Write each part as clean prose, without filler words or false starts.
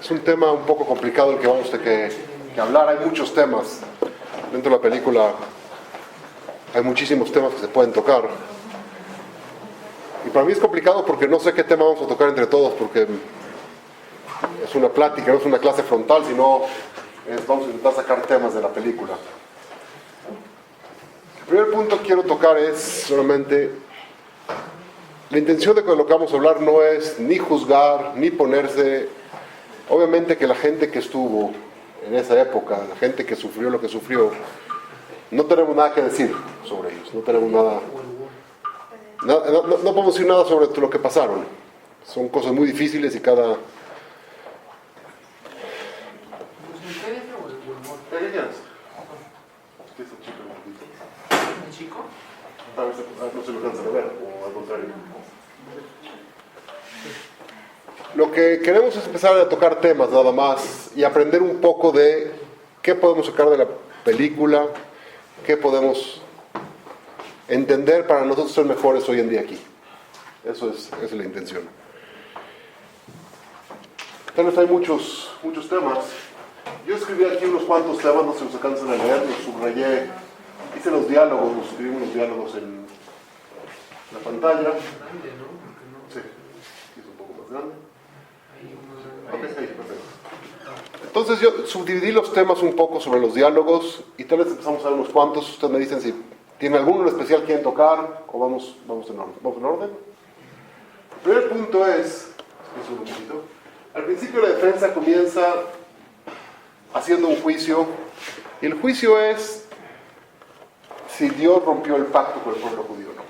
Es un tema un poco complicado el que vamos a que hablar. Hay muchos temas. Dentro de la película hay muchísimos temas que se pueden tocar. Y para mí es complicado porque no sé qué tema vamos a tocar entre todos, porque es una plática, no es una clase frontal, sino vamos a intentar sacar temas de la película. El primer punto que quiero tocar es solamente la intención de que lo que vamos a hablar no es ni juzgar, ni ponerse. Obviamente que la gente que estuvo en esa época, la gente que sufrió lo que sufrió, no tenemos nada que decir sobre ellos, no tenemos nada, no podemos decir nada sobre lo que pasaron. Son cosas muy difíciles y cada... ¿Chico? No se lo alcanza a ver, o al contrario. Lo que queremos es empezar a tocar temas nada más y aprender un poco de qué podemos sacar de la película, qué podemos entender para nosotros ser mejores hoy en día aquí. Esa es la intención. Tal vez hay muchos temas. Yo escribí aquí unos cuantos temas, no se los alcanzan a leer, los subrayé, hice los diálogos, escribí unos diálogos en la pantalla. Grande, ¿no? Sí, es un poco más grande. Okay, perfecto. Entonces yo subdividí los temas un poco sobre los diálogos y tal vez empezamos a ver unos cuantos. Ustedes me dicen si tienen alguno en especial que quieren tocar o vamos en orden. ¿Vamos en orden? El primer punto es un poquito. Al principio la defensa comienza haciendo un juicio y el juicio es si Dios rompió el pacto con el pueblo judío o no.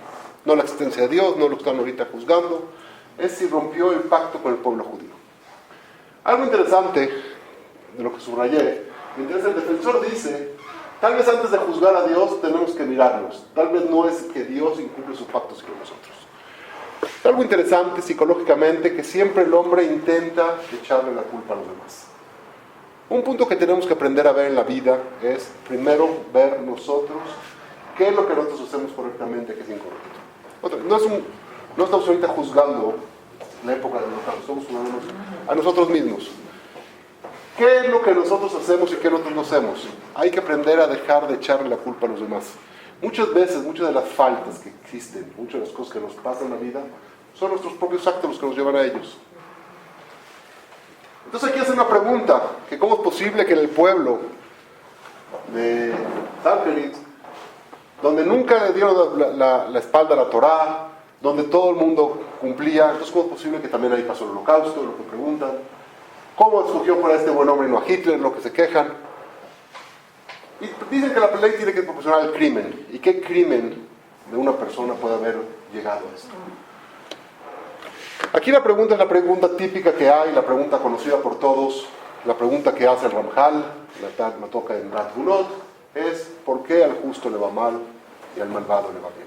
No la existencia de Dios, no lo que están ahorita juzgando, es si rompió el pacto con el pueblo judío. Algo interesante de lo que subrayé, mientras el defensor dice, tal vez antes de juzgar a Dios tenemos que mirarnos, tal vez no es que Dios incumple sus pactos con nosotros. Es algo interesante psicológicamente que siempre el hombre intenta echarle la culpa a los demás. Un punto que tenemos que aprender a ver en la vida es primero ver nosotros qué es lo que nosotros hacemos correctamente, qué es incorrecto. No estamos ahorita juzgando la época del holocausto, estamos juzgándonos a nosotros mismos. ¿Qué es lo que nosotros hacemos y qué nosotros no hacemos? Hay que aprender a dejar de echarle la culpa a los demás. Muchas veces, muchas de las faltas que existen, muchas de las cosas que nos pasan en la vida, son nuestros propios actos los que nos llevan a ellos. Entonces aquí hace una pregunta, que cómo es posible que en el pueblo de Tankerit, donde nunca le dieron la espalda a la Torá, donde todo el mundo cumplía, entonces cómo es posible que también ahí pasó el holocausto, lo que preguntan, cómo escogió para este buen hombre y no a Hitler, lo que se quejan. Y dicen que la ley tiene que proporcionar el crimen, y qué crimen de una persona puede haber llegado a esto. Aquí la pregunta es la pregunta típica que hay, la pregunta conocida por todos, la pregunta que hace el Ramjal, la toca en Rat Gunot, es ¿por qué al justo le va mal y al malvado le va bien?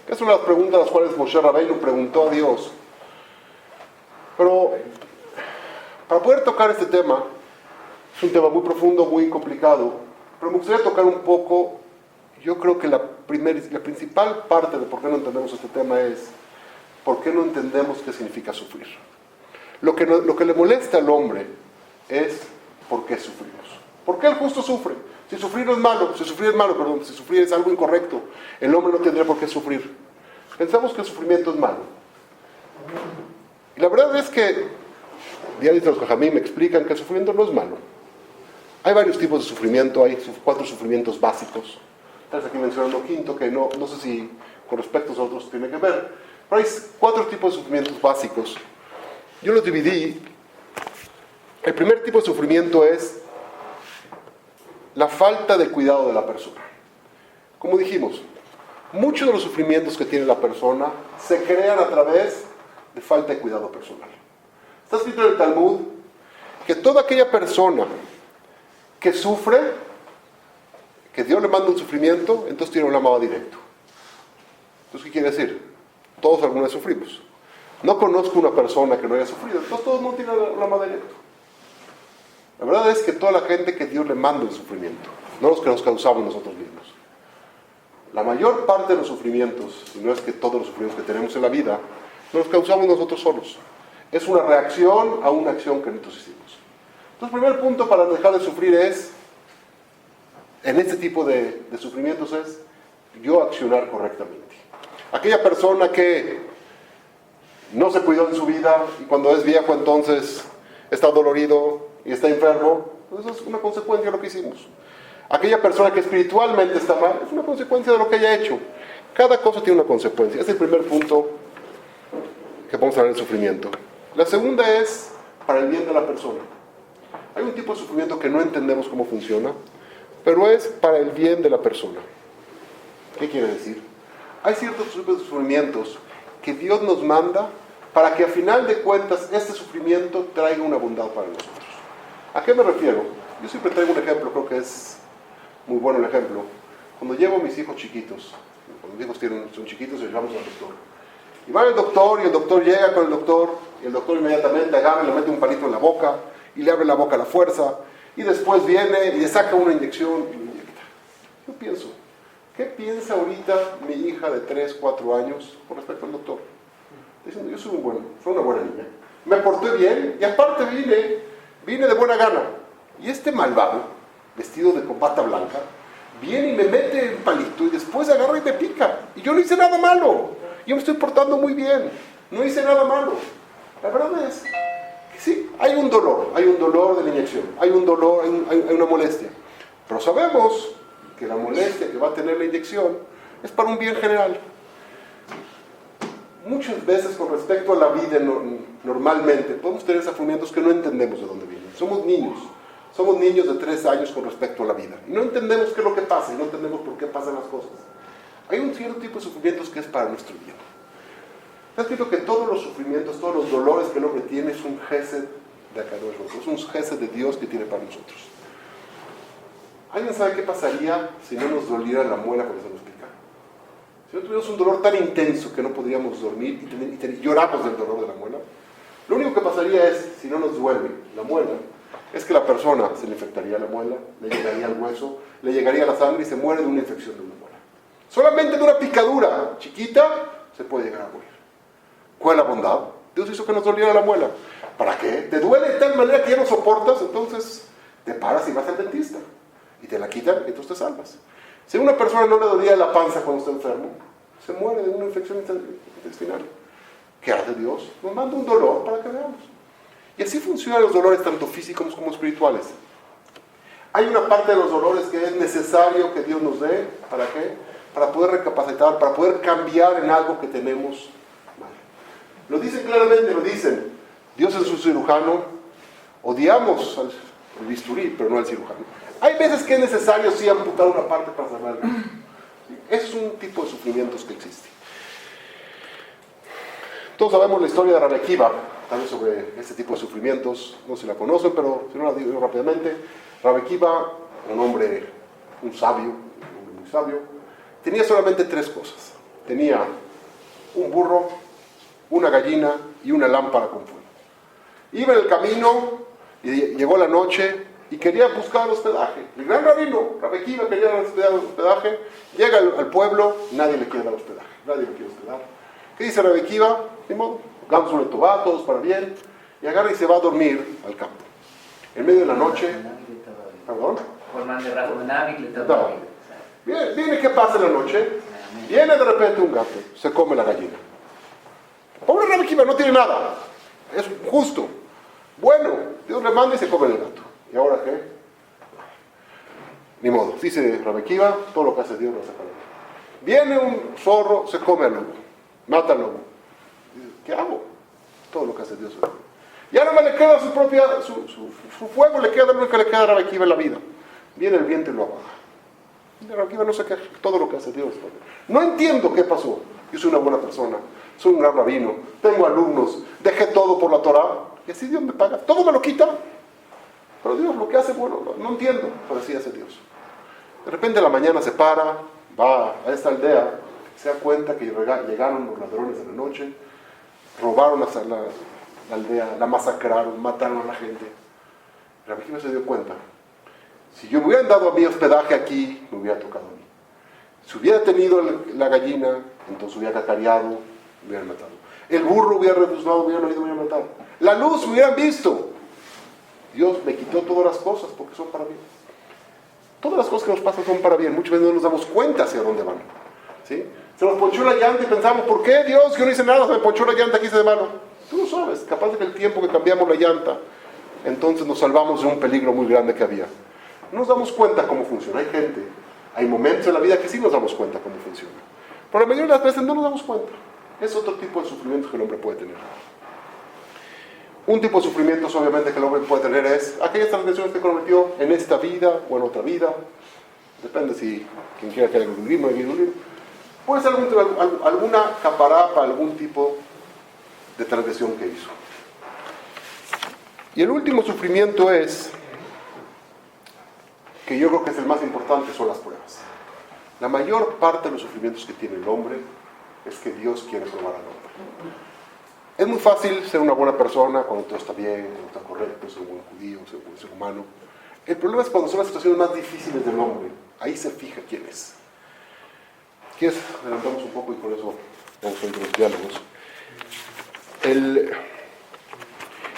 Es una de las preguntas las cuales Moshe Rabbeinu preguntó a Dios. Pero para poder tocar este tema, es un tema muy profundo, muy complicado, pero me gustaría tocar un poco, yo creo que la principal parte de por qué no entendemos este tema es ¿por qué no entendemos qué significa sufrir? Lo que le molesta al hombre es ¿por qué sufrimos? ¿Por qué el justo sufre? Si sufrir es algo incorrecto, el hombre no tendría por qué sufrir. Pensamos que el sufrimiento es malo. Y la verdad es que diarios los Jajamim me explican que el sufrimiento no es malo. Hay varios tipos de sufrimiento, hay 4 sufrimientos básicos. Tal vez aquí mencionando quinto, que no sé si con respecto a otros tiene que ver. Pero hay 4 tipos de sufrimientos básicos. Yo los dividí. El primer tipo de sufrimiento es la falta de cuidado de la persona. Como dijimos, muchos de los sufrimientos que tiene la persona se crean a través de falta de cuidado personal. Está escrito en el Talmud que toda aquella persona que sufre, que Dios le manda un sufrimiento, entonces tiene un llamado directo. Entonces, ¿qué quiere decir? Todos alguna vez sufrimos. No conozco una persona que no haya sufrido, entonces todo el mundo tiene un llamado directo. La verdad es que toda la gente que Dios le manda el sufrimiento, no los que nos causamos nosotros mismos. La mayor parte de los sufrimientos, si no es que todos los sufrimientos que tenemos en la vida, los causamos nosotros solos. Es una reacción a una acción que nosotros hicimos. Entonces, el primer punto para dejar de sufrir es, en este tipo de sufrimientos, es yo accionar correctamente. Aquella persona que no se cuidó en su vida y cuando es viejo entonces está dolorido y está enfermo, pues eso es una consecuencia de lo que hicimos. Aquella persona que espiritualmente está mal es una consecuencia de lo que haya hecho. Cada cosa tiene una consecuencia. Ese es el primer punto que podemos hablar del sufrimiento. La segunda es para el bien de la persona. Hay un tipo de sufrimiento que no entendemos cómo funciona, pero es para el bien de la persona. ¿Qué quiere decir? Hay ciertos tipos de sufrimientos que Dios nos manda para que a final de cuentas este sufrimiento traiga una bondad para nosotros. ¿A qué me refiero? Yo siempre traigo un ejemplo, creo que es muy bueno el ejemplo. Cuando llevo a mis hijos chiquitos, cuando mis hijos son chiquitos, les llevamos al doctor. Y va el doctor y el doctor llega con el doctor y el doctor inmediatamente agarra y le mete un palito en la boca y le abre la boca a la fuerza y después viene y le saca una inyección y lo inyecta. Yo pienso, ¿qué piensa ahorita mi hija de 3, 4 años con respecto al doctor? Diciendo, yo soy una buena niña, me porté bien y aparte vine de buena gana. Y este malvado, vestido de corbata blanca, viene y me mete el palito y después agarra y me pica. Y yo no hice nada malo, yo me estoy portando muy bien, no hice nada malo. La verdad es que sí, hay un dolor de la inyección, hay un dolor, hay una molestia. Pero sabemos que la molestia que va a tener la inyección es para un bien general. Muchas veces con respecto a la vida normalmente podemos tener sufrimientos que no entendemos de dónde vienen. Somos niños de 3 años con respecto a la vida y no entendemos qué es lo que pasa y no entendemos por qué pasan las cosas. Hay un cierto tipo de sufrimientos que es para nuestro bien. Está escrito que todos los sufrimientos, todos los dolores que el hombre tiene es un gesed de Akadosh Baruj Hu, es un gesed de Dios que tiene para nosotros. ¿Alguien sabe qué pasaría si no nos doliera la muela cuando se nos pica? Si no tuviéramos un dolor tan intenso que no podríamos dormir y lloramos del dolor de la muela, lo único que pasaría es, si no nos duele la muela, es que la persona se le infectaría la muela, le llegaría al hueso, le llegaría a la sangre y se muere de una infección de una muela. Solamente de una picadura chiquita se puede llegar a morir. ¿Cuál es la bondad? Dios hizo que nos doliera la muela. ¿Para qué? Te duele de tal manera que ya no soportas, entonces te paras y vas al dentista y te la quitan y entonces te salvas. Si a una persona no le dolía la panza cuando está enfermo, se muere de una infección intestinal. ¿Qué hace Dios? Nos manda un dolor para que veamos. Y así funcionan los dolores tanto físicos como espirituales. Hay una parte de los dolores que es necesario que Dios nos dé. ¿Para qué? Para poder recapacitar, para poder cambiar en algo que tenemos mal. Lo dicen claramente, lo dicen. Dios es un cirujano. Odiamos al bisturí, pero no al cirujano. Hay veces que es necesario sí amputar una parte para salvarla. Ese es un tipo de sufrimientos que existe. Todos sabemos la historia de Rabbi Akiva, también sobre este tipo de sufrimientos. No se la conocen, pero si no la digo rápidamente. Rabbi Akiva, un sabio, muy sabio, tenía solamente 3 cosas. Tenía un burro, una gallina y una lámpara con fuego. Iba en el camino y llegó la noche y quería buscar hospedaje. El gran rabino, Rabbi Akiva, quería hospedaje. Llega al pueblo, nadie le quiere dar hospedaje, nadie le quiere hospedar. ¿Qué dice Rabbi Akiva? Ni modo, Gams le toba, todos para bien, y agarra y se va a dormir al campo. En medio de la noche, perdón, viene, ¿qué pasa en la noche? Viene de repente un gato, se come la gallina. Pobre Rabbi Akiva, no tiene nada, es justo. Bueno, Dios le manda y se come el gato. ¿Y ahora qué? Ni modo, dice Rabbi Akiva, todo lo que hace Dios lo hace para él. Viene un zorro, se come al lobo, mata al lobo. ¿Qué hago? Todo lo que hace Dios. Y ahora me le queda su fuego, le queda lo único que le queda a Rabbi Akiva en la vida. Viene el viento y lo apaga. Rabbi Akiva no se queja, todo lo que hace Dios. No entiendo qué pasó. Yo soy una buena persona, soy un gran rabino, tengo alumnos, dejé todo por la Torah y así Dios me paga. Todo me lo quita. Pero Dios lo que hace, bueno, no entiendo, pero así hace Dios. De repente en la mañana se para, va a esta aldea, se da cuenta que llegaron los ladrones de la noche, robaron hasta la aldea, la masacraron, mataron a la gente. Rabbi Akiva se dio cuenta. Si yo me hubieran dado a mí hospedaje aquí, me hubiera tocado a mí. Si hubiera tenido la gallina, entonces hubiera cacareado, me hubieran matado. El burro hubiera rebuznado, me hubieran oído, me hubieran matado. La luz hubieran visto y Dios me quitó todas las cosas porque son para bien. Todas las cosas que nos pasan son para bien. Muchas veces no nos damos cuenta hacia dónde van. ¿Sí? Se nos ponchó la llanta y pensamos, ¿por qué Dios? Yo no hice nada, se me ponchó la llanta, aquí hice de malo. Tú lo sabes, capaz de que el tiempo que cambiamos la llanta, entonces nos salvamos de un peligro muy grande que había. No nos damos cuenta cómo funciona. Hay gente, hay momentos en la vida que sí nos damos cuenta cómo funciona. Pero la mayoría de las veces no nos damos cuenta. Es otro tipo de sufrimiento que el hombre puede tener. Un tipo de sufrimientos obviamente que el hombre puede tener es aquellas transgresiones que cometió en esta vida o en otra vida. Depende si quien quiera que haya glurimo o glurimo. Puede ser alguna caparapa, algún tipo de transgresión que hizo. Y el último sufrimiento es, que yo creo que es el más importante, son las pruebas. La mayor parte de los sufrimientos que tiene el hombre es que Dios quiere probar al hombre. Es muy fácil ser una buena persona cuando todo está bien, cuando está correcto, ser un buen judío, ser un buen ser humano. El problema es cuando son las situaciones más difíciles del hombre. Ahí se fija quién es. ¿Quieres? Adelantamos un poco y con eso vamos a ir a los diálogos.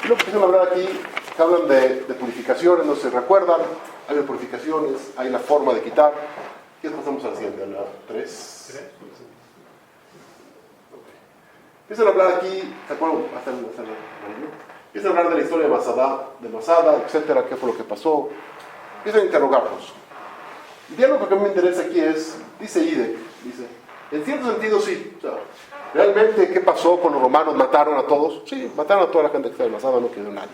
Lo que quiero hablar aquí, que hablan de purificaciones, no se recuerdan, hay las purificaciones, hay la forma de quitar. ¿Qué pasamos a la siguiente? A la 3. Empiezan a hablar aquí, ¿se acuerdan? Empiezan a hablar de la historia de Masada, etcétera, qué fue lo que pasó. Empiezan a interrogarnos. El diálogo que a mí me interesa aquí es, dice Ide, en cierto sentido sí. O sea, ¿realmente qué pasó con los romanos? ¿Mataron a todos? Sí, mataron a toda la gente que estaba en Masada, no quedó nadie.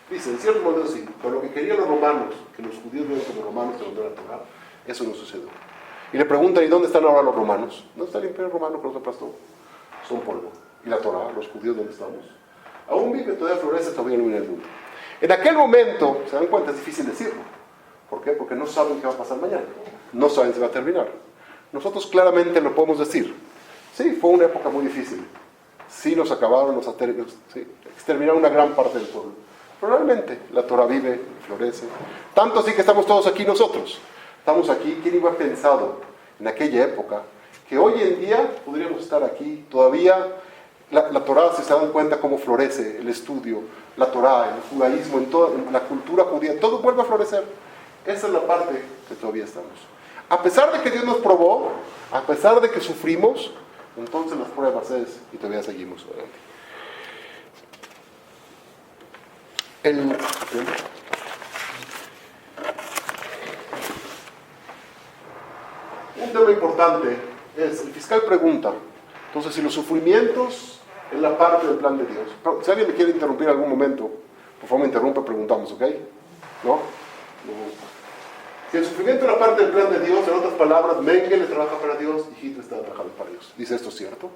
Dice, en cierto modo sí, pero lo que querían los romanos, que los judíos vieron como romanos que no era Torah, eso no sucedió. Y le preguntan, ¿y dónde están ahora los romanos? ¿Dónde está el imperio romano que los aplastó? Son polvo. ¿Y la Torah? ¿Los judíos dónde estamos? Aún vive, todavía florece, todavía no viene el mundo. En aquel momento, se dan cuenta, es difícil decirlo. ¿Por qué? Porque no saben qué va a pasar mañana. No saben si va a terminar. Nosotros claramente lo podemos decir. Sí, fue una época muy difícil. Sí, nos acabaron, sí, exterminaron una gran parte del pueblo. Pero realmente la Torah vive, florece. Tanto así que estamos todos aquí nosotros. Estamos aquí. ¿Quién iba a pensado en aquella época que hoy en día podríamos estar aquí? Todavía la Torah, si se dan cuenta cómo florece el estudio, la Torah, el judaísmo, en la cultura judía, todo vuelve a florecer. Esa es la parte que todavía estamos. A pesar de que Dios nos probó, a pesar de que sufrimos, entonces las pruebas es, y todavía seguimos adelante. Un tema importante es, el fiscal pregunta, entonces si los sufrimientos es la parte del plan de Dios. Pero, si alguien me quiere interrumpir en algún momento, por favor me interrumpe, preguntamos, ¿ok? ¿No? Si el sufrimiento es la parte del plan de Dios, en otras palabras, Mengele trabaja para Dios y Hitler está trabajando para Dios. ¿Dice esto es cierto?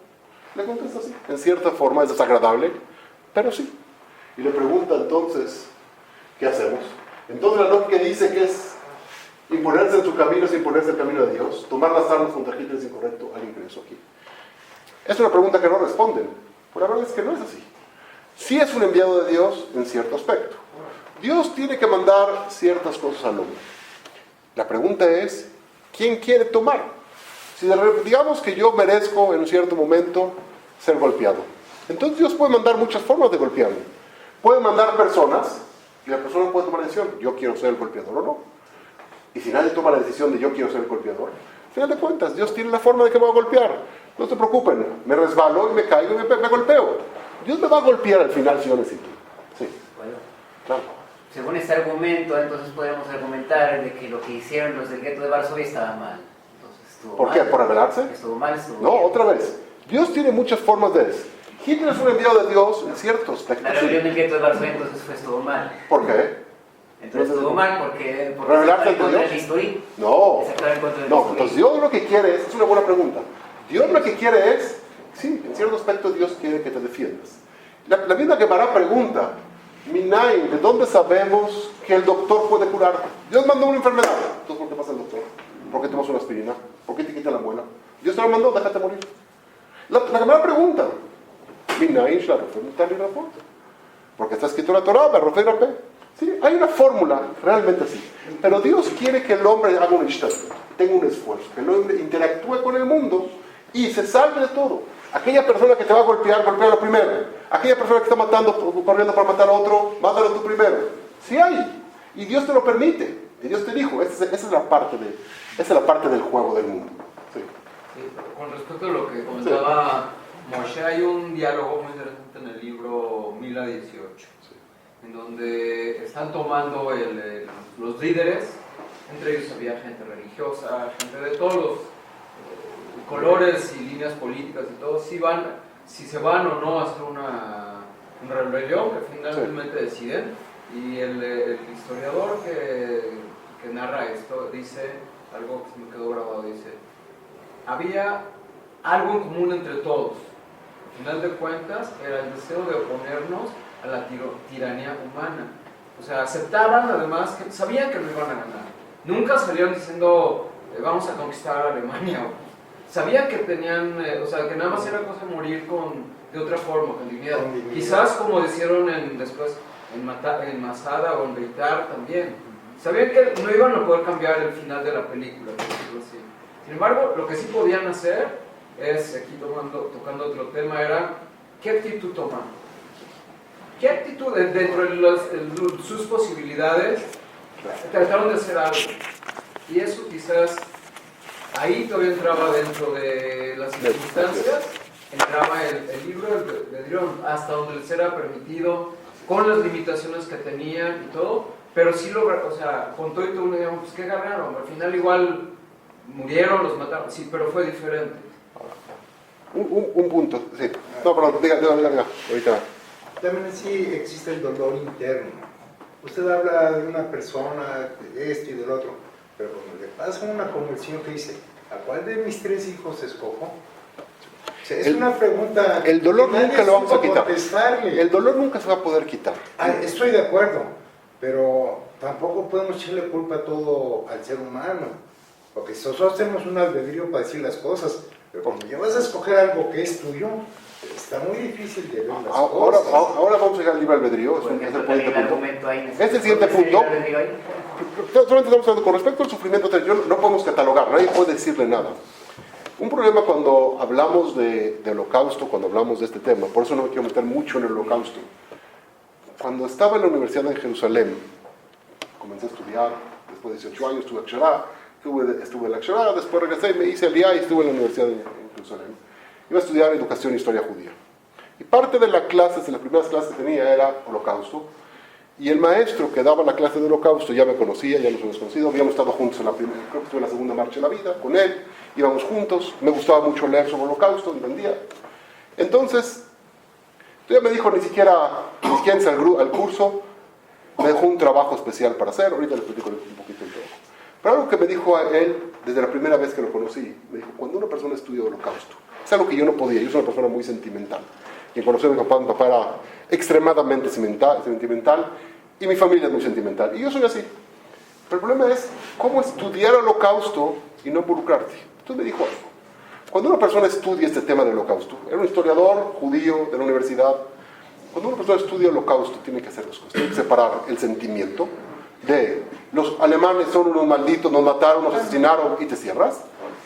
Le contesta así. En cierta forma es desagradable, pero sí. Y le pregunta entonces, ¿qué hacemos? Entonces la lógica dice que es imponerse en su camino es imponerse en el camino de Dios. Tomar las armas contra Hitler es incorrecto. Alguien cree eso aquí. Es una pregunta que no responden. Pero la verdad es que no es así. Sí es un enviado de Dios en cierto aspecto. Dios tiene que mandar ciertas cosas al hombre. La pregunta es, ¿quién quiere tomar? Si digamos que yo merezco en un cierto momento ser golpeado, entonces Dios puede mandar muchas formas de golpearme. Puede mandar personas, y la persona puede tomar la decisión, yo quiero ser el golpeador o no. Y si nadie toma la decisión de yo quiero ser el golpeador, al final de cuentas, Dios tiene la forma de que me va a golpear. No se preocupen, me resbalo y me caigo y me golpeo. Dios me va a golpear al final si yo necesito. Sí. Bueno, Claro. según este argumento, entonces podemos argumentar de que lo que hicieron los del gueto de Varsovia estaba mal. Entonces, estuvo ¿Por mal. qué? ¿Por rebelarse? Estuvo mal, estuvo No, bien. otra vez. Dios tiene muchas formas de eso. Hitler es un enviado de Dios en ciertos aspectos. La rebelión del gueto de Varsovia entonces estuvo mal. ¿Por qué? Entonces estuvo mal porque ¿Rebelarse está en ante contra Dios? del History. No. Está en contra del No, History. entonces Dios lo que quiere es una buena pregunta. Dios lo que quiere es, sí, en cierto aspecto Dios quiere que te defiendas. La misma Gemara pregunta, Minayin, ¿de dónde sabemos que el doctor puede curarte? Dios mandó una enfermedad. Entonces, ¿por qué pasa el doctor? ¿Por qué tomas una aspirina? ¿Por qué te quita la muela? Dios te lo mandó, déjate morir. La Gemara pregunta, Minayin, porque está escrito en la Torah, sí, hay una fórmula, realmente así. Pero Dios quiere que el hombre haga un ishtat, tenga un esfuerzo, que el hombre interactúe con el mundo y se salve de todo. Aquella persona que te va a golpearlo primero. Aquella persona que está matando, corriendo para matar a otro, mátalo tú primero. Sí hay. Y Dios te lo permite. Y Dios te dijo, esa es la parte del juego del mundo. Sí. Sí, con respecto a lo que comentaba Moshe, hay un diálogo muy interesante en el libro Mila 18, en donde están tomando los líderes, entre ellos había gente religiosa, gente de todos los colores y líneas políticas y todo, si se van o no a hacer una rebelión que finalmente deciden. Y el historiador que narra esto dice algo que se me quedó grabado, dice: había algo en común entre todos. Al final de cuentas, era el deseo de oponernos a la tiranía humana. O sea, aceptaban además que sabían que no iban a ganar. Nunca salieron diciendo, vamos a conquistar Alemania. Sabían que tenían, o sea, que nada más era cosa de morir de otra forma, con dignidad. Quizás como decían después en Masada o en Beitar también. Sabían que no iban a poder cambiar el final de la película, por decirlo así. Sin embargo, lo que sí podían hacer es, aquí tocando otro tema, era ¿qué actitud toman? ¿Qué actitud dentro de sus posibilidades trataron de hacer algo? Y eso quizás ahí todavía entraba dentro de las circunstancias, entraba el libro de Diron, hasta donde les era permitido, con las limitaciones que tenían y todo, pero sí o sea, con todo y todo, digamos, pues ¿qué ganaron? Al final igual murieron, los mataron, sí, pero fue diferente. Un punto, sí. No, perdón, diga, ahorita. También sí existe el dolor interno. Usted habla de una persona, de esto y del otro, pero cuando le pasa una conversión que dice, ¿a cuál de mis 3 hijos escojo? O sea, es una pregunta. El dolor que nadie nunca lo vamos a quitar. Contestarle. El dolor nunca se va a poder quitar. Estoy de acuerdo, pero tampoco podemos echarle culpa todo al ser humano, porque nosotros tenemos un albedrío para decir las cosas, pero cuando ya vas a escoger algo que es tuyo, está muy difícil de ver las cosas. Ahora vamos a llegar al libre albedrío. Es el punto. Es el siguiente punto. Solamente estamos hablando con respecto al sufrimiento. No podemos catalogar, nadie puede decirle nada. Un problema cuando hablamos de holocausto, cuando hablamos de este tema, por eso no me quiero meter mucho en el holocausto. Cuando estaba en la universidad en Jerusalén, comencé a estudiar, después de 18 años estuve en Akshara, estuve en Akshara, después regresé y me hice Aliyah y estuve en la universidad en Jerusalén. Iba a estudiar educación e historia judía. Y parte de las primeras clases que tenía era holocausto. Y el maestro que daba la clase de holocausto ya me conocía, ya nos habíamos conocido, habíamos estado juntos en creo que estuve en la segunda marcha de la vida con él, íbamos juntos, me gustaba mucho leer sobre holocausto, entendía. Entonces, ya me dijo, ni siquiera entré al curso, me dejó un trabajo especial para hacer, ahorita les platico un poquito el trabajo. Pero algo que me dijo a él, desde la primera vez que lo conocí, me dijo, cuando una persona estudia holocausto, es algo que yo no podía, yo soy una persona muy sentimental. Quien conoció a mi papá era extremadamente sentimental, y mi familia es muy sentimental, y yo soy así. Pero el problema es cómo estudiar holocausto y no involucrarte. Entonces me dijo algo. Cuando una persona estudia este tema del holocausto, era un historiador judío de la universidad, cuando una persona estudia holocausto tiene que hacer dos cosas, tiene que separar el sentimiento de los alemanes son unos malditos, nos mataron, nos asesinaron y te cierras,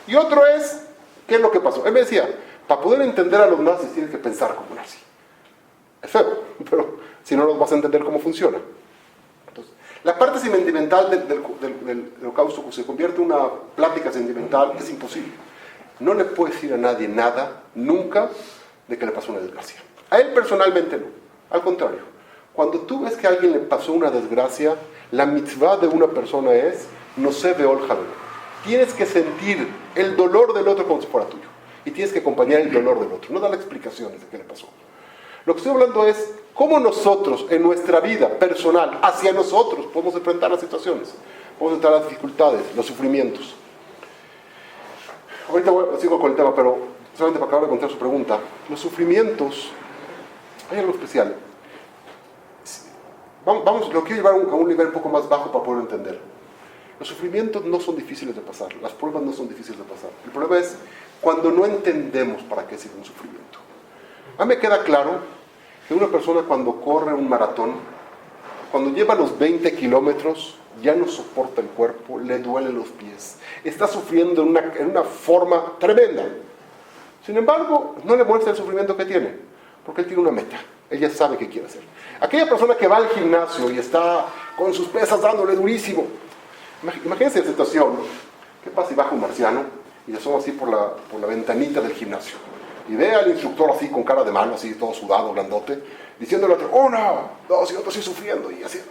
y otro es, ¿qué es lo que pasó? Él me decía, para poder entender a los nazis tienes que pensar como nazi. Es feo, pero si no los vas a entender cómo funciona. Entonces, la parte sentimental del holocausto se convierte en una plática sentimental, es imposible. No le puedes decir a nadie nada, nunca, de que le pasó una desgracia. A él personalmente no, al contrario. Cuando tú ves que a alguien le pasó una desgracia, la mitzvah de una persona es, no se ve oljado. Tienes que sentir el dolor del otro como si fuera tuyo. Y tienes que acompañar el dolor del otro, no darle explicaciones de qué le pasó. Lo que estoy hablando es cómo nosotros, en nuestra vida personal, hacia nosotros, podemos enfrentar las situaciones, podemos enfrentar las dificultades, los sufrimientos. Ahorita sigo con el tema, pero solamente para acabar de contar su pregunta. Los sufrimientos, hay algo especial. Lo quiero llevar a un nivel un poco más bajo para poder entender. Los sufrimientos no son difíciles de pasar, las pruebas no son difíciles de pasar. El problema es cuando no entendemos para qué sirve un sufrimiento. A mí me queda claro que una persona cuando corre un maratón, cuando lleva los 20 kilómetros, ya no soporta el cuerpo, le duelen los pies, está sufriendo en una forma tremenda. Sin embargo, no le molesta el sufrimiento que tiene, porque él tiene una meta, él ya sabe qué quiere hacer. Aquella persona que va al gimnasio y está con sus pesas dándole durísimo. Imagínense la situación, ¿no? ¿Qué pasa si baja un marciano y asoma así por la ventanita del gimnasio? Y ve al instructor así con cara de mano, así todo sudado, grandote, diciéndole al otro, 1, 2, y otro así sufriendo, y así.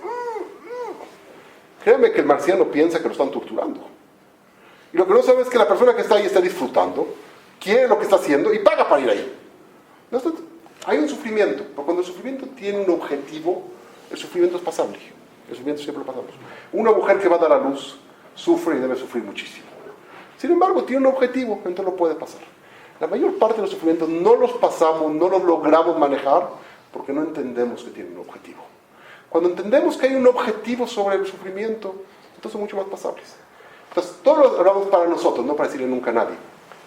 Créeme que el marciano piensa que lo están torturando. Y lo que no sabe es que la persona que está ahí está disfrutando, quiere lo que está haciendo y paga para ir ahí. Hay un sufrimiento, pero cuando el sufrimiento tiene un objetivo, el sufrimiento es pasable. El sufrimiento siempre lo pasamos. Una mujer que va a dar a luz sufre y debe sufrir muchísimo. Sin embargo, tiene un objetivo, entonces lo puede pasar. La mayor parte de los sufrimientos no los pasamos, no los logramos manejar porque no entendemos que tienen un objetivo. Cuando entendemos que hay un objetivo sobre el sufrimiento, entonces son mucho más pasables. Entonces, todo lo hablamos para nosotros, no para decirle nunca a nadie.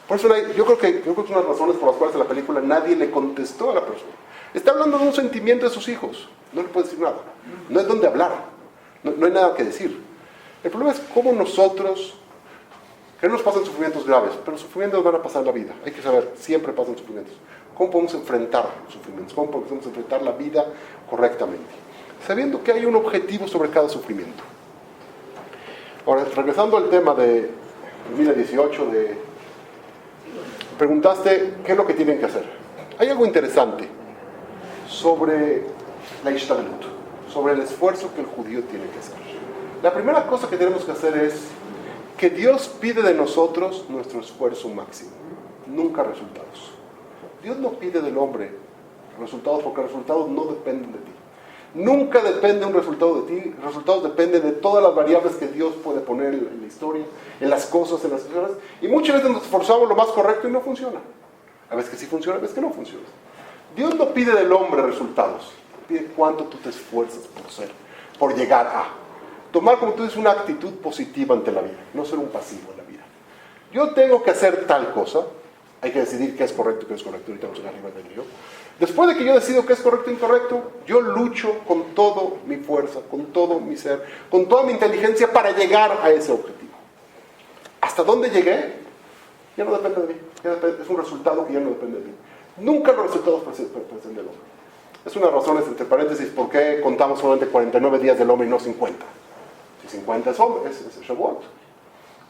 Por eso yo creo que es una de las razones por las cuales en la película nadie le contestó a la persona. Está hablando de un sentimiento de sus hijos, no le puede decir nada. No es donde hablar, no hay nada que decir. El problema es cómo nosotros, que no nos pasan sufrimientos graves, pero los sufrimientos van a pasar en la vida. Hay que saber, siempre pasan sufrimientos. ¿Cómo podemos enfrentar los sufrimientos? ¿Cómo podemos enfrentar la vida correctamente? Sabiendo que hay un objetivo sobre cada sufrimiento. Ahora, regresando al tema de 2018, preguntaste qué es lo que tienen que hacer. Hay algo interesante sobre la Ishtadlut, sobre el esfuerzo que el judío tiene que hacer. La primera cosa que tenemos que hacer es que Dios pide de nosotros nuestro esfuerzo máximo, nunca resultados. Dios no pide del hombre resultados porque los resultados no dependen de ti. Nunca depende un resultado de ti, los resultados dependen de todas las variables que Dios puede poner en la historia, en las cosas, en las situaciones. Y muchas veces nos esforzamos lo más correcto y no funciona. A veces que sí funciona, a veces que no funciona. Dios no pide del hombre resultados, pide cuánto tú te esfuerzas por ser, por llegar a. Tomar, como tú dices, una actitud positiva ante la vida, no ser un pasivo en la vida. Yo tengo que hacer tal cosa, hay que decidir qué es correcto y qué no es correcto, ahorita vamos a ir arriba del río. Después de que yo decido qué es correcto e incorrecto, yo lucho con toda mi fuerza, con todo mi ser, con toda mi inteligencia para llegar a ese objetivo. ¿Hasta dónde llegué? Ya no depende de mí, es un resultado que ya no depende de mí. Nunca los resultados presenten del hombre. Es una de las razones, entre paréntesis, por qué contamos solamente 49 días del hombre y no 50. Si 50 es hombre, es Shavuot.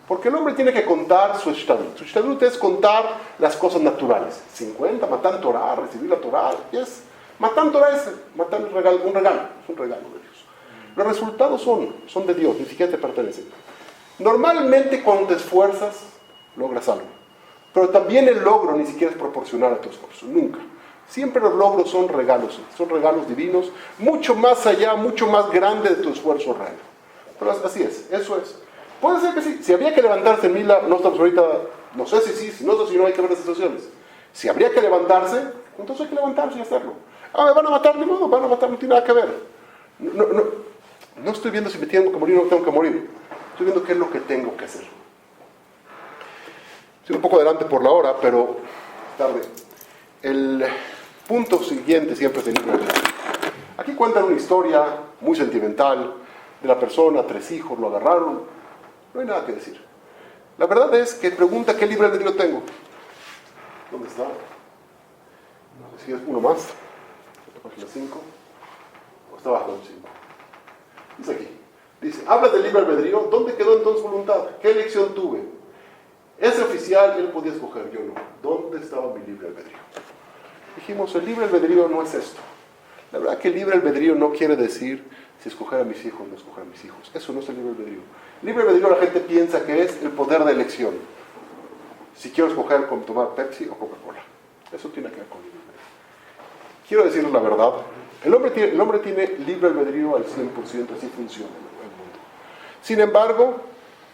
Porque el hombre tiene que contar su Ishtadlut. Su Ishtadlut es contar las cosas naturales. 50, Matan Torah, recibir la Torah. Yes. Matan Torah es matar un regalo, es un regalo de Dios. Los resultados son de Dios, ni siquiera te pertenecen. Normalmente cuando te esfuerzas, logras algo. Pero también el logro ni siquiera es proporcional a tu esfuerzo, nunca. Siempre los logros son regalos divinos, mucho más allá, mucho más grande de tu esfuerzo real. Pero así es, eso es. Puede ser que sí, si había que levantarse en Mila, no estamos ahorita, no sé si no hay que ver las situaciones. Si habría que levantarse, entonces hay que levantarse y hacerlo. ¿Me van a matar? Ni modo, van a matar, no tiene nada que ver. No estoy viendo si me tengo que morir o no tengo que morir. Estoy viendo qué es lo que tengo que hacer. Estoy un poco adelante por la hora, pero tarde. El punto siguiente siempre es el libro de Dios. Aquí cuentan una historia muy sentimental de la persona, 3 hijos, lo agarraron. No hay nada que decir. La verdad es que pregunta qué libre albedrío tengo. ¿Dónde está? No sé si es uno más. La página 5. O está abajo del 5. Dice aquí. Dice, habla del libre albedrío. ¿Dónde quedó entonces voluntad? ¿Qué elección tuve? Ese oficial, él podía escoger, yo no. ¿Dónde estaba mi libre albedrío? Dijimos, el libre albedrío no es esto. La verdad que el libre albedrío no quiere decir si escoger a mis hijos o no escoger a mis hijos. Eso no es el libre albedrío. Libre albedrío la gente piensa que es el poder de elección. Si quiero escoger con tomar Pepsi o Coca-Cola. Eso tiene que ver con libre albedrío. Quiero decirles la verdad. El hombre tiene libre albedrío al 100%, así funciona el mundo. Sin embargo,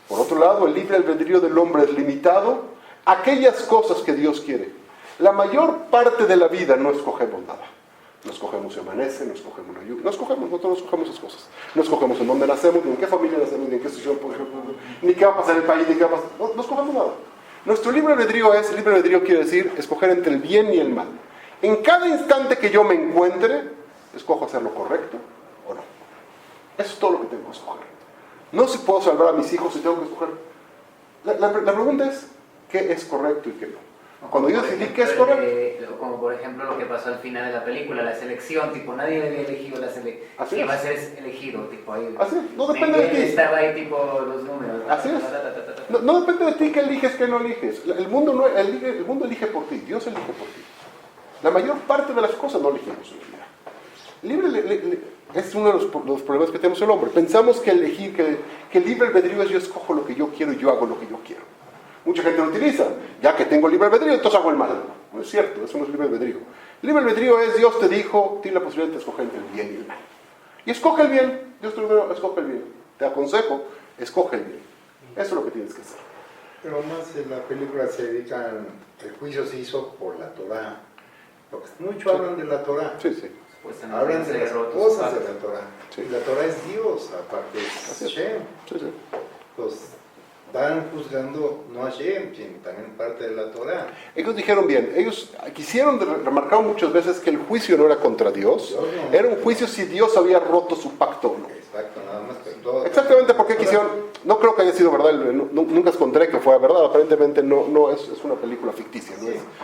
por otro lado, el libre albedrío del hombre es limitado a aquellas cosas que Dios quiere. La mayor parte de la vida no escogemos nada. No escogemos si amanece, no escogemos la lluvia, nosotros no escogemos esas cosas. No escogemos en dónde nacemos, ni en qué familia nacemos, ni en qué situación, por ejemplo, ni qué va a pasar en el país, ni qué va a pasar. No escogemos nada. Nuestro libre albedrío quiere decir escoger entre el bien y el mal. En cada instante que yo me encuentre, escojo hacer lo correcto o no. Eso es todo lo que tengo que escoger. No si puedo salvar a mis hijos si tengo que escoger. La pregunta es, ¿qué es correcto y qué no? O Cuando yo por decidí ejemplo, que es correcto. o como por ejemplo lo que pasó al final de la película, la selección, tipo, nadie había elegido la selección. Así ¿Quién es. va a ser elegido? Tipo, ahí. Así es, no depende de Miguel ti. estaba ahí, tipo, los números. Así es. No depende de ti que eliges, que no eliges. El mundo, no, el mundo elige por ti, Dios elige por ti. La mayor parte de las cosas no elegimos en la vida. Es uno de los problemas que tenemos el hombre. Pensamos que elegir, que el libre albedrío es yo escojo lo que yo quiero y yo hago lo que yo quiero. Mucha gente lo utiliza. Ya que tengo libre albedrío, entonces hago el mal. No es cierto, eso no es libre albedrío. Libre albedrío es Dios te dijo, tienes la posibilidad de escoger entre el bien y el mal. Y escoge el bien. Dios te lo dijo, escoge el bien. Te aconsejo, escoge el bien. Eso es lo que tienes que hacer. Pero más en la película se dedican, el juicio se hizo por la Torah. Porque mucho hablan de la Torah. Sí, sí. Hablan de las cosas de la Torah. Sí. Y la Torah es Dios, aparte Así es es. Hashem. Sí, sí. Pues van juzgando no a Hashem, sino también parte de la Torah. Ellos dijeron bien, ellos quisieron remarcar muchas veces que el juicio no era contra Dios, Dios no. era un juicio si Dios había roto su pacto o no. Exacto, nada más que todo. Exactamente porque quisieron, no creo que haya sido verdad, nunca encontré que fuera verdad, aparentemente no es una película ficticia,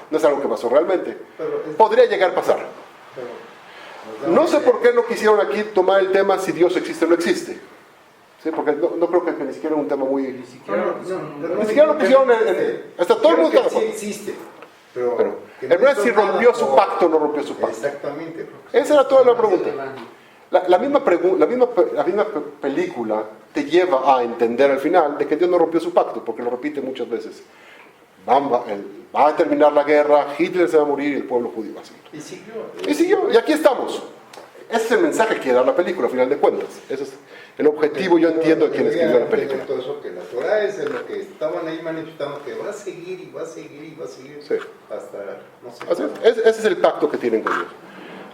no es algo que pasó realmente. Pero Podría llegar a pasar. pero nos da No una sé idea. por qué no quisieron aquí tomar el tema si Dios existe o no existe. ¿Sí? Porque no creo que ni siquiera era un tema muy... Ni siquiera lo pusieron. Ni siquiera lo pusieron hasta todo el mundo Creo está de que sí acuerdo. existe. Pero, Pero que el problema es si hizo nada rompió su por- pacto o no rompió su pacto. Exactamente. Esa era toda la pregunta. La misma película te lleva a entender al final de que Dios no rompió su pacto, porque lo repite muchas veces. Va a terminar la guerra, Hitler se va a morir y el pueblo judío va a seguir. Y siguió. Y siguió, y aquí estamos. Ese es el mensaje que quiere dar la película, al final de cuentas. Ese es el objetivo, yo entiendo, de quien escribió la película. Todo eso, que la Torah es de lo que estaban ahí manifestando, que va a seguir y va a seguir y va a seguir Sí. hasta, no sé. Así es, ese es el pacto que tienen con Dios.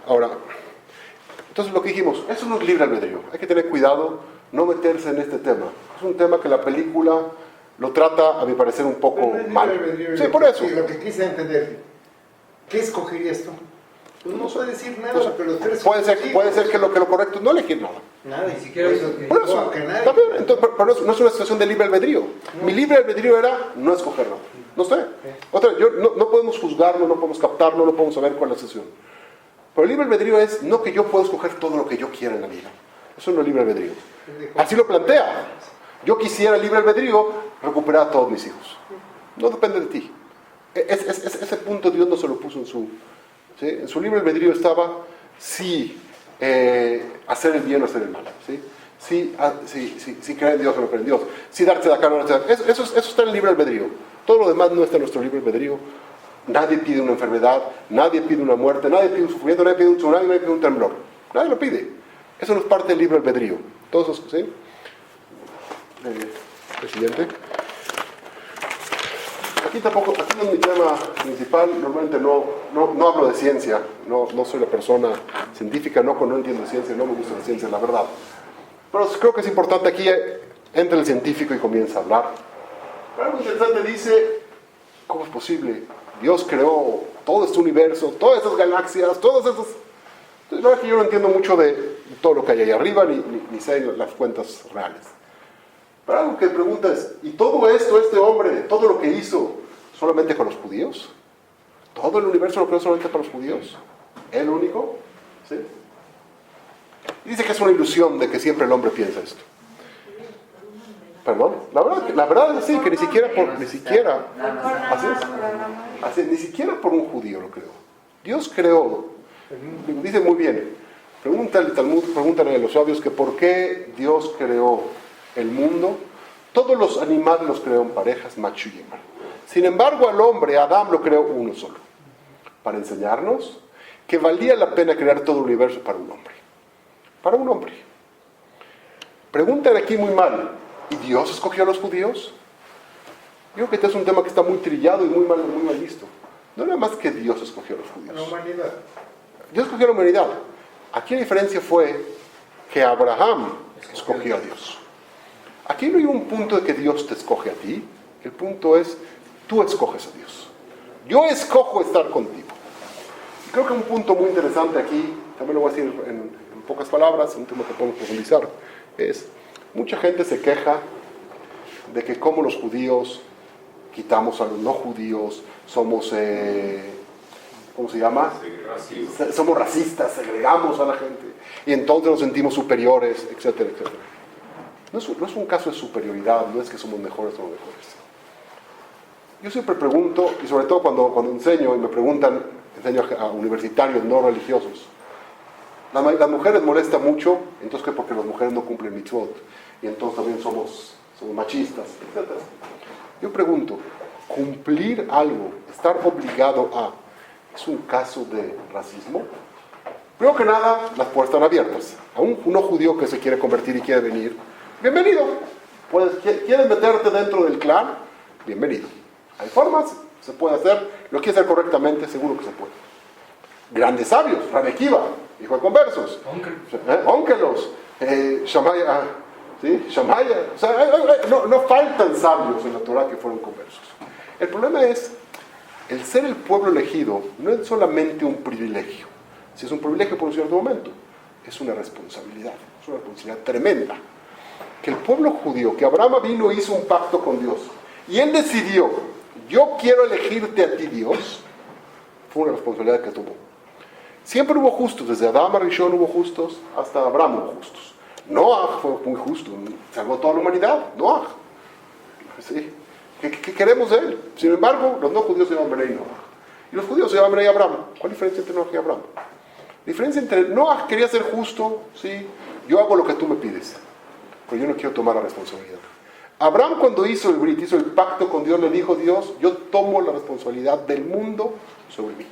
Ahora, entonces lo que dijimos, eso no es libre albedrío. Hay que tener cuidado, no meterse en este tema. Es un tema que la película lo trata, a mi parecer, un poco Pero no es mal. libre albedrío, Sí, lo por que- eso. Lo que quise entender, ¿qué escogerías tú? Tú no puedes decir nada, Entonces, pero tú eres puede ser que lo correcto no elegir nada. Nada, Ni siquiera eso, eso que- Por eso, que nadie. también, entonces, pero no es una situación de libre albedrío. Mi libre albedrío era no escogerlo. No sé. No podemos juzgarlo, no podemos captarlo, no podemos saber cuál es la situación. Pero el libre albedrío es no que yo puedo escoger todo lo que yo quiera en la vida. Eso no es libre albedrío. Así lo plantea. Yo quisiera libre albedrío recuperar a todos mis hijos. No depende de ti. Ese punto Dios no se lo puso en su... ¿sí? En su libre albedrío estaba sí hacer el bien o hacer el mal. ¿sí? Sí creer en Dios o no creer en Dios. Sí darse la cara o no darse la cara. Eso está en el libre albedrío. Todo lo demás no está en nuestro libre albedrío. Nadie pide una enfermedad, nadie pide una muerte, nadie pide un sufrimiento, nadie pide un tsunami, nadie pide un temblor. Nadie lo pide. Eso no es parte del libre albedrío. Todos esos, ¿sí? Presidente. Aquí no es mi tema principal, normalmente no hablo de ciencia, no soy la persona científica, no entiendo de ciencia, no me gusta la ciencia, la verdad. Pero creo que es importante aquí, entra el científico y comienza a hablar. Pero algo interesante dice, ¿cómo es posible? Dios creó todo este universo, todas esas galaxias, todos esos... Entonces, la verdad que yo no entiendo mucho de todo lo que hay ahí arriba, ni sé las cuentas reales. Pero algo que pregunta es, ¿y todo esto, este hombre, todo lo que hizo, solamente con los judíos? ¿Todo el universo lo creó solamente para los judíos? ¿El único? ¿Sí? Y dice que es una ilusión de que siempre el hombre piensa esto. Perdón, la verdad es sí, que ni siquiera ni siquiera por un judío lo creó. Dios creó, dice muy bien, pregúntale al Talmud, pregúntale a los sabios que por qué Dios creó el mundo. Todos los animales los creó en parejas, macho y hembra. Sin embargo, al hombre, a Adán, lo creó uno solo, para enseñarnos que valía la pena crear todo el universo para un hombre. Para un hombre. Preguntan aquí muy mal, ¿y Dios escogió a los judíos? Yo creo que este es un tema que está muy trillado y muy mal visto. No era más que Dios escogió a los La judíos. humanidad. Dios escogió a la humanidad. Aquí la diferencia fue que Abraham escogió a Dios. Aquí no hay un punto de que Dios te escoge a ti. El punto es, tú escoges a Dios. Yo escojo estar contigo. Y creo que un punto muy interesante aquí, también lo voy a decir en pocas palabras, un tema que podemos profundizar, es, mucha gente se queja de que como los judíos quitamos a los no judíos, somos, ¿cómo se llama? Somos racistas, segregamos a la gente y entonces nos sentimos superiores, etcétera, etcétera. No es un caso de superioridad, no es que somos mejores o no mejores. Yo siempre pregunto, y sobre todo cuando enseño y me preguntan, enseño a universitarios no religiosos, las mujeres molesta mucho, entonces ¿qué? Porque las mujeres no cumplen mitzvot, y entonces también somos machistas, etc. Yo pregunto, ¿cumplir algo, estar obligado a, es un caso de racismo? Primero que nada, las puertas están abiertas. A un no judío que se quiere convertir y quiere venir, bienvenido. ¿Quieres meterte dentro del clan? Bienvenido. Hay formas, se puede hacer, lo quiere hacer correctamente, seguro que se puede. Grandes sabios, Rabbi Akiva, hijo de conversos, Ónkelos, Shamaya, ¿sí? Shamaya, o sea, no faltan sabios en la Torah que fueron conversos. El problema es, el ser el pueblo elegido no es solamente un privilegio. Si es un privilegio por un cierto momento, es una responsabilidad tremenda. Que el pueblo judío, que Abraham vino e hizo un pacto con Dios, y él decidió, yo quiero elegirte a ti, Dios, fue una responsabilidad que tuvo. Siempre hubo justos, desde Adán a Rishon hubo justos, hasta Abraham hubo justos. Noah fue muy justo, salvó a toda la humanidad, Noah. ¿Sí? ¿Qué queremos de él? Sin embargo, los no judíos se llaman Benei Noah, y los judíos se llaman Benei Abraham. ¿Cuál es la diferencia entre Noah y Abraham? La diferencia entre Noah quería ser justo, sí, yo hago lo que tú me pides, pero yo no quiero tomar la responsabilidad. Abraham, cuando hizo el brit, hizo el pacto con Dios, le dijo Dios, yo tomo la responsabilidad del mundo sobre mí.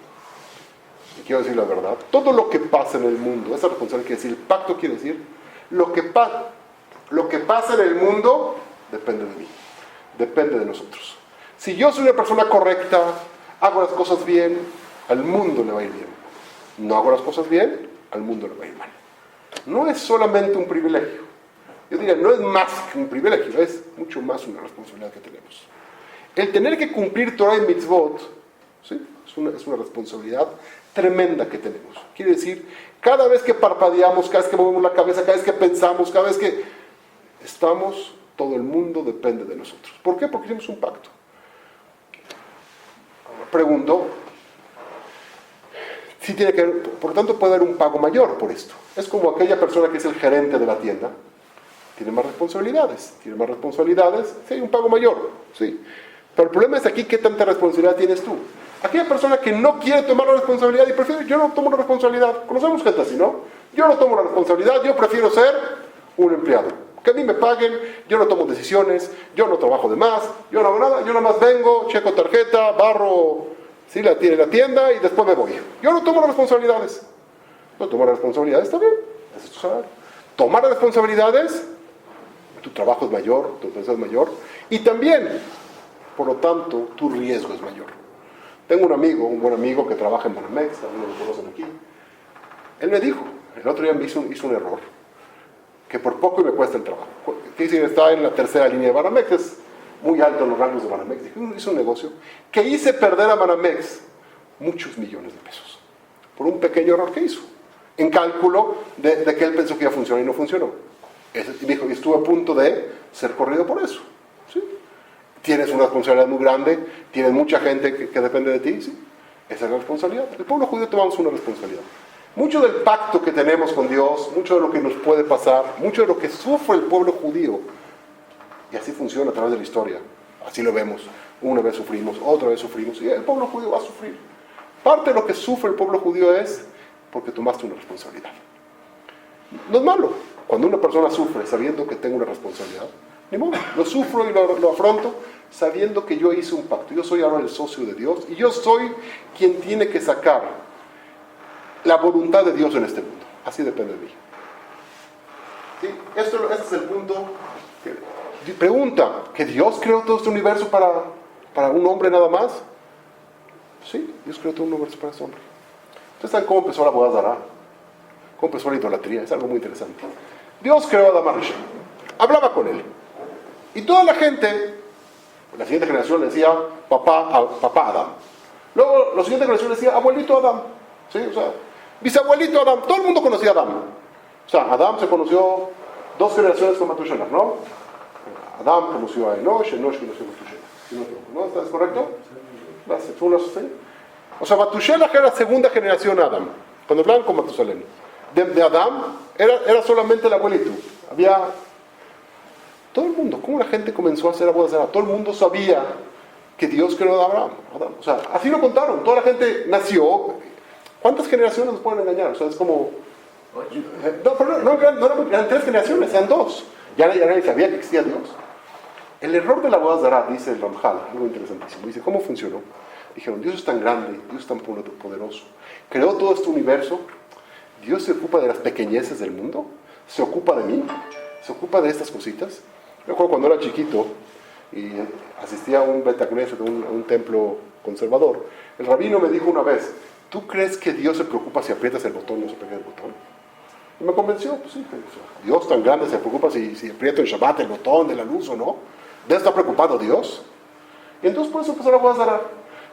Y quiero decir la verdad, todo lo que pasa en el mundo, esa responsabilidad quiere decir, el pacto quiere decir, lo que pasa en el mundo depende de mí, depende de nosotros. Si yo soy una persona correcta, hago las cosas bien, al mundo le va a ir bien. No hago las cosas bien, al mundo le va a ir mal. No es solamente un privilegio. Yo diría, no es más que un privilegio, es mucho más una responsabilidad que tenemos. El tener que cumplir Torah y mitzvot, ¿sí? es una responsabilidad tremenda que tenemos. Quiere decir, cada vez que parpadeamos, cada vez que movemos la cabeza, cada vez que pensamos, cada vez que estamos, todo el mundo depende de nosotros. ¿Por qué? Porque hicimos un pacto. Pregunto, si tiene que haber, por lo tanto puede haber un pago mayor por esto. Es como aquella persona que es el gerente de la tienda, tiene más responsabilidades, sí, hay un pago mayor, sí. Pero el problema es aquí, ¿qué tanta responsabilidad tienes tú? Aquella persona que no quiere tomar la responsabilidad y prefiere, yo no tomo la responsabilidad, conocemos gente así, ¿no? Yo no tomo la responsabilidad, yo prefiero ser un empleado. Que a mí me paguen, yo no tomo decisiones, yo no trabajo de más, yo no hago nada, yo nada más vengo, checo tarjeta, barro, sí, la tienda y después me voy. Yo no tomo las responsabilidades. No tomar responsabilidades está bien, ese es tu salario. Tomar las responsabilidades, tu trabajo es mayor, tu empresa es mayor, y también, por lo tanto, tu riesgo es mayor. Tengo un buen amigo que trabaja en Banamex, algunos lo conocen aquí. Él me dijo, el otro día me hizo un error, que por poco me cuesta el trabajo. ¿Qué dice? Está en la tercera línea de Banamex, es muy alto en los rangos de Banamex. Hizo un negocio que hice perder a Banamex muchos millones de pesos, por un pequeño error que hizo, en cálculo de que él pensó que iba a funcionar y no funcionó. Y me dijo, y estuve a punto de ser corrido por eso. ¿Sí? Tienes una responsabilidad muy grande, tienes mucha gente que depende de ti, ¿sí? Esa es la responsabilidad. El pueblo judío tomamos una responsabilidad. Mucho del pacto que tenemos con Dios, mucho de lo que nos puede pasar, mucho de lo que sufre el pueblo judío, y así funciona a través de la historia. Así lo vemos. Una vez sufrimos, otra vez sufrimos, y el pueblo judío va a sufrir. Parte de lo que sufre el pueblo judío es porque tomaste una responsabilidad. No es malo. Cuando una persona sufre sabiendo que tengo una responsabilidad, ni modo, lo sufro y lo afronto sabiendo que yo hice un pacto. Yo soy ahora el socio de Dios y yo soy quien tiene que sacar la voluntad de Dios en este mundo. Así depende de mí. ¿Sí? Este es el punto. Pregunta, ¿que Dios creó todo este universo para un hombre nada más? Sí, Dios creó todo un universo para ese hombre. ¿Ustedes saben cómo empezó la boda de Ará? ¿Cómo empezó la idolatría? Es algo muy interesante. Dios creó a Adán Arishon, hablaba con él. Y toda la gente, la siguiente generación le decía papá Adán. Luego la siguiente generación le decía abuelito Adán. ¿Sí? O sea, bisabuelito Adán. Todo el mundo conocía a Adán. O sea, Adán se conoció 2 generaciones con Matusalem, ¿no? Adán conoció a Enosh conoció a Matusalem. Si no, ¿no? ¿Estás correcto? Gracias. ¿Sí? O sea, Batushelach era segunda generación Adam. Cuando hablaban con Matusalén. De Adán era solamente el abuelito. Había todo el mundo. ¿Cómo la gente comenzó a hacer bodas de Adán? Todo el mundo sabía que Dios creó a Abraham. O sea, así lo contaron. Toda la gente nació. ¿Cuántas generaciones nos pueden engañar? O sea, es como... No eran 3 generaciones, eran 2. Ya nadie sabía que existía Dios. El error de la boda de Arad, dice el Ramjal, algo interesantísimo. Dice, ¿cómo funcionó? Dijeron, Dios es tan grande, Dios es tan poderoso. Creó todo este universo. Dios se ocupa de las pequeñeces del mundo. Se ocupa de mí. Se ocupa de estas cositas. Yo recuerdo cuando era chiquito y asistía a un Beta Knesset, a un templo conservador. El rabino me dijo una vez, ¿tú crees que Dios se preocupa si aprietas el botón o no se aprieta el botón? Y me convenció, pues sí, Dios tan grande se preocupa si aprieto en Shabbat el botón de la luz o no. ¿De eso está preocupado Dios? Y entonces por eso empezó la boda.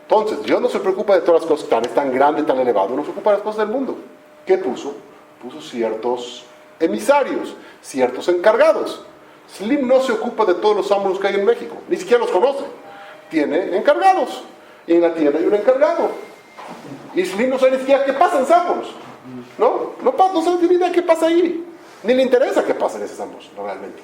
Entonces, Dios no se preocupa de todas las cosas, es tan grande, tan elevado, no se ocupa de las cosas del mundo. ¿Qué puso? Puso ciertos emisarios, ciertos encargados. Slim no se ocupa de todos los ámbulos que hay en México, ni siquiera los conoce. Tiene encargados, y en la tienda hay un encargado. Y Slim no sabe ni siquiera qué pasa en Sáporos. No sabe ni idea qué pasa ahí. Ni le interesa qué pasa en esos ámbulos, realmente.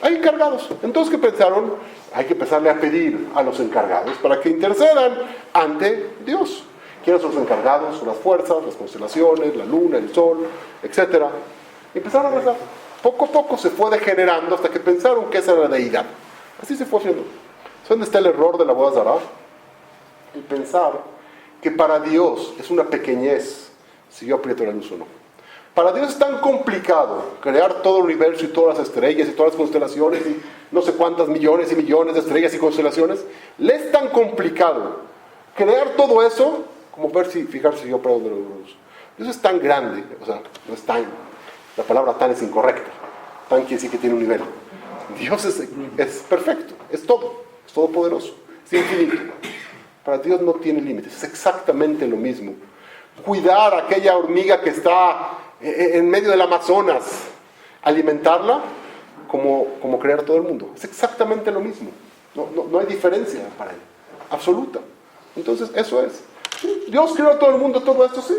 Hay encargados. Entonces, ¿qué pensaron? Hay que empezarle a pedir a los encargados para que intercedan ante Dios. ¿Quiénes son los encargados? Son las fuerzas, las constelaciones, la luna, el sol, etc. Y empezaron a rezar. Poco a poco se fue degenerando hasta que pensaron que esa era la deidad. Así se fue haciendo. ¿Es donde está el error de la boda zará? El pensar que para Dios es una pequeñez si yo aprieto la luz o no. Para Dios es tan complicado crear todo el universo y todas las estrellas y todas las constelaciones y no sé cuántas millones y millones de estrellas y constelaciones. Le es tan complicado crear todo eso como fijarse si yo aprieto la luz. Dios es tan grande, o sea, no es tan, la palabra tan es incorrecta. Tan quiere decir que tiene un nivel. Dios es perfecto, es todopoderoso, es infinito. Para Dios no tiene límites, es exactamente lo mismo. Cuidar a aquella hormiga que está en medio del Amazonas, alimentarla como crear todo el mundo. Es exactamente lo mismo. No hay diferencia para él, absoluta. Entonces, eso es. ¿Sí? Dios creó todo el mundo, todo esto, sí,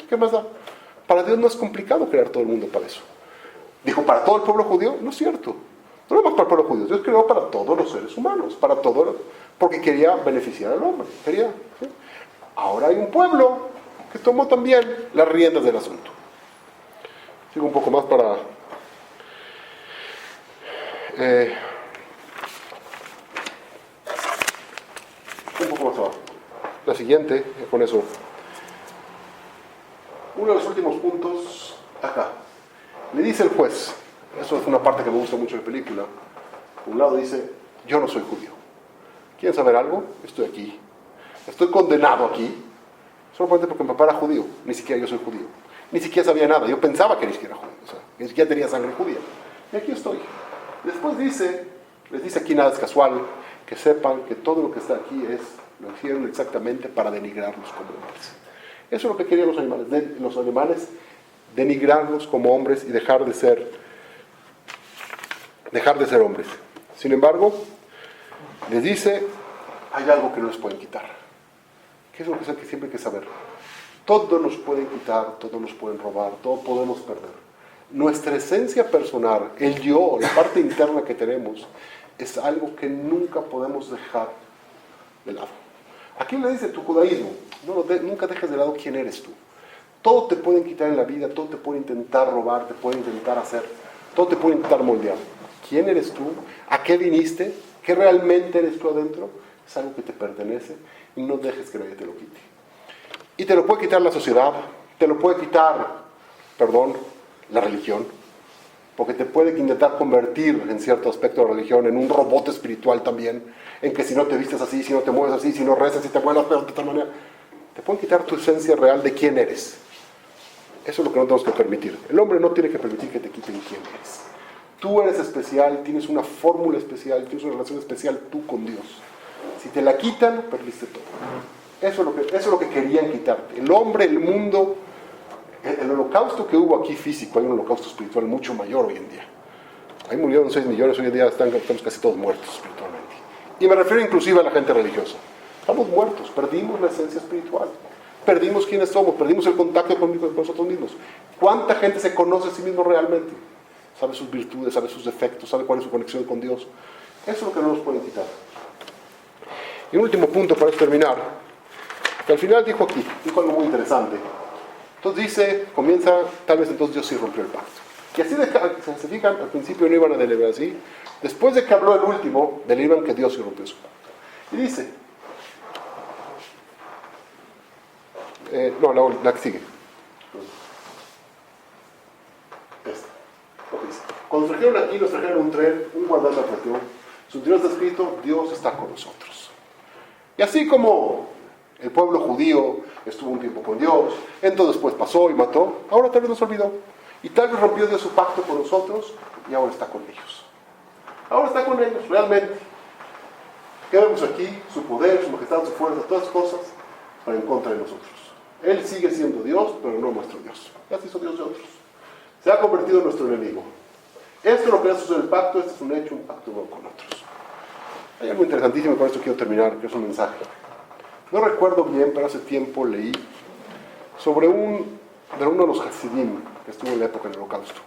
¿qué más da? Para Dios no es complicado crear todo el mundo para eso. Dijo, ¿para todo el pueblo judío? No es cierto. No es más para el pueblo judío. Dios creó para todos los seres humanos, porque quería beneficiar al hombre. ¿Sí? Ahora hay un pueblo que tomó también las riendas del asunto. Sigo un poco más para... un poco más abajo. La siguiente, con eso. Uno de los últimos puntos, acá. Le dice el juez, eso es una parte que me gusta mucho de la película. Por un lado dice, yo no soy judío. ¿Quieren saber algo? Estoy aquí. Estoy condenado aquí. Solamente porque mi papá era judío. Ni siquiera yo soy judío. Ni siquiera sabía nada. Yo pensaba que ni siquiera era judío. O sea, ni siquiera tenía sangre judía. Y aquí estoy. Después les dice aquí nada es casual, que sepan que todo lo que está aquí lo hicieron exactamente para denigrarlos como hombres. Eso es lo que querían los alemanes, denigrarlos como hombres y dejar de ser hombres. Sin embargo, les dice, hay algo que no les pueden quitar. ¿Qué es lo que siempre hay que saber? Todo nos pueden quitar, todo nos pueden robar, todo podemos perder. Nuestra esencia personal, el yo, la parte interna que tenemos, es algo que nunca podemos dejar de lado. Aquí le dice tu judaísmo, nunca dejes de lado quién eres tú. Todo te pueden quitar en la vida, todo te puede intentar robar, te puede intentar hacer, todo te puede intentar moldear. ¿Quién eres tú? ¿A qué viniste? ¿Qué realmente eres tú adentro? Es algo que te pertenece y no dejes que nadie te lo quite. Y te lo puede quitar la sociedad, te lo puede quitar, la religión, porque te puede intentar convertir en cierto aspecto de la religión en un robot espiritual también, en que si no te vistes así, si no te mueves así, si no rezas, si te mueves de tal manera, te pueden quitar tu esencia real de quién eres. Eso es lo que no tenemos que permitir. El hombre no tiene que permitir que te quiten quién eres. Tú eres especial, tienes una fórmula especial, tienes una relación especial tú con Dios. Si te la quitan, perdiste todo. Eso es lo que querían quitarte. El hombre, el mundo, el holocausto que hubo aquí físico, hay un holocausto espiritual mucho mayor hoy en día. Ahí murieron 6 millones, hoy en día estamos casi todos muertos espiritualmente. Y me refiero inclusive a la gente religiosa. Estamos muertos, perdimos la esencia espiritual. Perdimos quiénes somos, perdimos el contacto con nosotros mismos. ¿Cuánta gente se conoce a sí mismo realmente? Sabe sus virtudes, sabe sus defectos, sabe cuál es su conexión con Dios. Eso es lo que no nos pueden quitar. Y un último punto para terminar. Que al final dijo algo muy interesante. Entonces dice, comienza, tal vez entonces Dios sí rompió el pacto. Y así, si se fijan, al principio no iban a deliberar así. Después de que habló el último, deliberan que Dios sí rompió su pacto. Y dice, la que sigue. Esta. Dice, cuando nos trajeron aquí, nos trajeron un tren, un guardar la región. Su Dios está escrito, Dios está con nosotros. Y así como el pueblo judío estuvo un tiempo con Dios, entonces después pasó y mató, ahora tal vez nos olvidó. Y tal vez rompió Dios su pacto con nosotros y ahora está con ellos. Ahora está con ellos, realmente. ¿Qué vemos aquí? Su poder, su majestad, su fuerza, todas las cosas para en contra de nosotros. Él sigue siendo Dios, pero no nuestro Dios. Ya se hizo Dios de otros. Se ha convertido en nuestro enemigo. Esto es lo que hace el pacto, este es un hecho, un pacto con otros. Hay algo interesantísimo, con esto quiero terminar, que es un mensaje. No recuerdo bien, pero hace tiempo leí sobre uno de los Hasidim que estuvo en la época del Holocausto.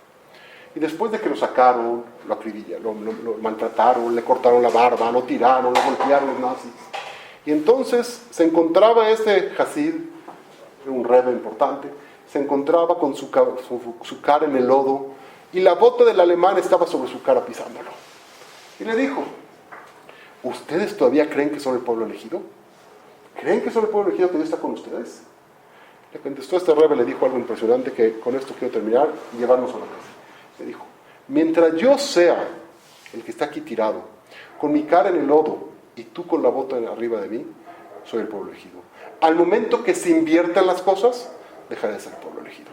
Y después de que lo sacaron, lo acribillaron, lo maltrataron, le cortaron la barba, lo tiraron, lo golpearon los nazis. Y entonces se encontraba este Hasid, un rebe importante, se encontraba con su cara en el lodo y la bota del alemán estaba sobre su cara pisándolo. Y le dijo, ¿ustedes todavía creen que son el pueblo elegido? ¿Creen que son el pueblo elegido, que Dios está con ustedes? Le contestó este rebe, le dijo algo impresionante que con esto quiero terminar y llevarnos a la casa. Le dijo, mientras yo sea el que está aquí tirado, con mi cara en el lodo y tú con la bota arriba de mí, soy el pueblo elegido. Al momento que se inviertan las cosas, dejaré de ser el pueblo elegido.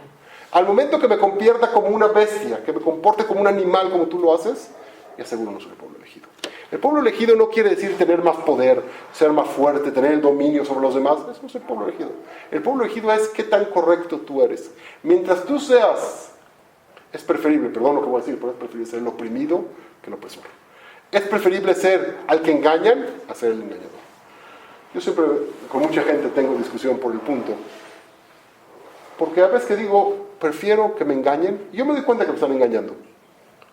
Al momento que me convierta como una bestia, que me comporte como un animal como tú lo haces, ya seguro no soy el pueblo elegido. El pueblo elegido no quiere decir tener más poder, ser más fuerte, tener el dominio sobre los demás. Eso no es el pueblo elegido. El pueblo elegido es qué tan correcto tú eres. Mientras tú seas, es preferible, perdón lo que voy a decir, pero es preferible ser el oprimido que el opresor. Es preferible ser al que engañan a ser el engañador. Yo siempre con mucha gente tengo discusión por el punto. Porque a veces que digo, prefiero que me engañen, y yo me doy cuenta que me están engañando.